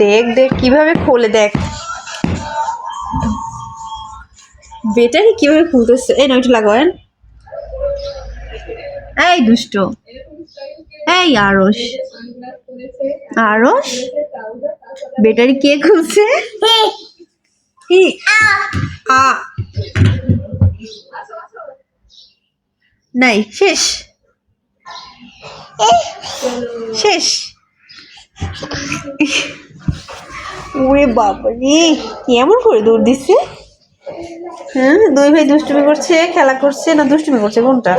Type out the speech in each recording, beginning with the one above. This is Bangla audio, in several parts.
দেখ দেখ কিভাবে খোলে, দেখ ব্যাটারি কিভাবে খুলতেছে। এই না একটু লাগাবেন। এই দুষ্ট, এই আরস, আরস ব্যাটারি কে খুলছে? কি আ নাই, শেষ শেষ। ওরে বাবা রে, কেমন করে দৌড় দিচ্ছে। হ্যাঁ, দুই ভাই দুষ্টুমি করছে, খেলা করছে না দুষ্টুমি করছে, কোনটা?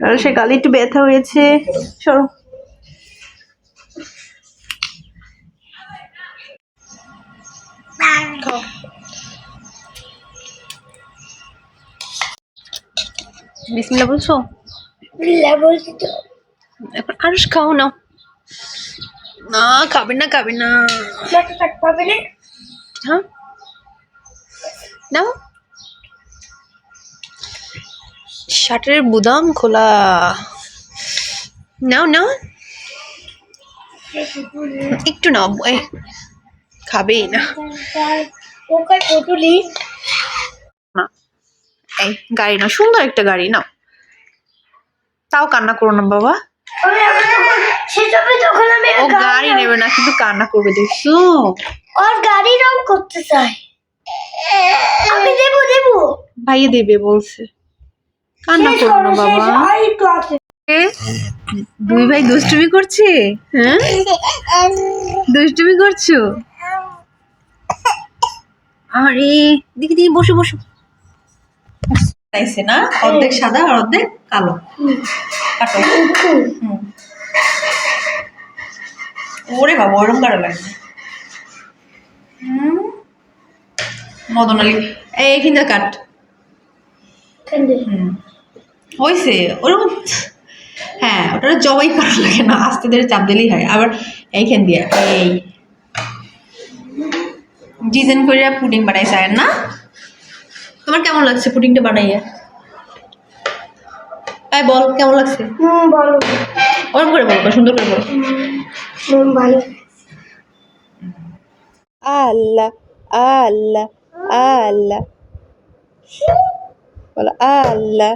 আর সে গালে একটু ব্যথা হয়েছে। সরো। বিসমিল্লাহ বলছো? বলছি তো। এখন আরস খাও না। না খাবে না, খাবে না। পাবে না। হ্যাঁ নাও। শার্টের বুদাম খোলা। নাও নাও, একটু নাও। খাবেই না। ওকার পটুলি না, এই গাড়ি নাও, সুন্দর একটা গাড়ি নাও। তাও কান্না করো না বাবা। ও গাড়ি নেবে না, কিন্তু কান্না করবে, দেখছো? ওর গাড়ি রং করতে চাই। আমি দেবো দেবো। ভাইয়া দেবে বলছে। কান্না করো না বাবা। দুই ভাই দুষ্টুমি করছে। হ্যাঁ, দুষ্টুমি করছো? আরে দেখি দেখি, বসো বসো। না, অর্ধেক সাদা আর অর্ধেক কালো। কাটো। ওরে বাবা, ওরম কারো লাগে। মদন আলী, এইখানটা কাট। হয়েছে ওরকম। হ্যাঁ, ওটা জবাই করা লাগে না, আস্তে ধীরে চাপ দিলেই হয়। আবার এইখান দিয়ে এই ডিজাইন করে পুডিং বানাইছে না? তোমার কেমন লাগছে পুডিংটা বানাইয়া? তাই বল, কেমন লাগছে? বলো। ওরকম করে বলবো, সুন্দর করে বলো। ভালো। আল্লাহ আল্লাহ আল্লাহ বলো আল্লাহ।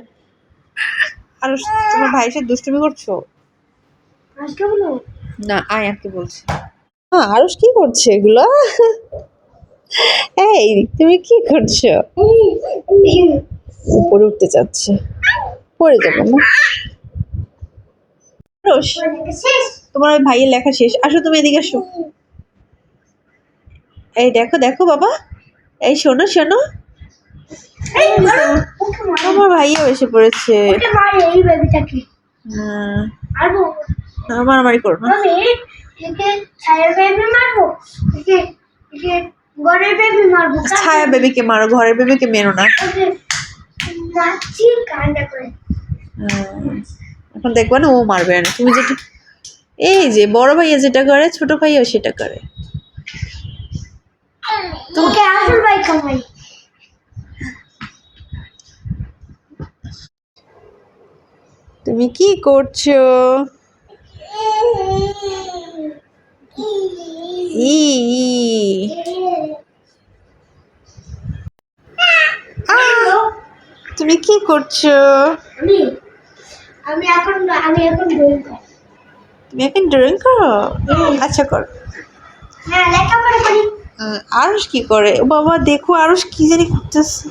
আর তোমার ভাইয়ের সাথে দুষ্টুমি করছো? আজকে বলো না, আয়াতকে বলছি। হ্যাঁ, আরুষ কি করছে এগুলো? এই তুমি কি করছো? উপরে উঠতে চাচ্ছে, পড়ে যাবো না। আরুষ, তোমার ওই ভাইয়ের লেখা শেষ, আসো তুমি এদিকে আসো। এই দেখো দেখো বাবা, এই শোনো শোনো, আমার ভাইয়া এসে পড়েছে। মারামারি করো না। ছায়া বেবিকে মারো, ঘরের বেবিকে মেরো না। এখন দেখবা না, ও মারবে না। তুমি যেটা, এই যে বড় ভাইয়া যেটা করে, ছোট ভাইয়া সেটা করে। তুমি কি করছো? তুমি কি করছো? আমি এখন ড্রয়িং করি। তুমি এখন ড্রয়িং করো? আচ্ছা করো। হ্যাঁ, লেখাপড়া করি। আরুষ কি করে? ও বাবা দেখো, আরুষ কি জানি করতেছে।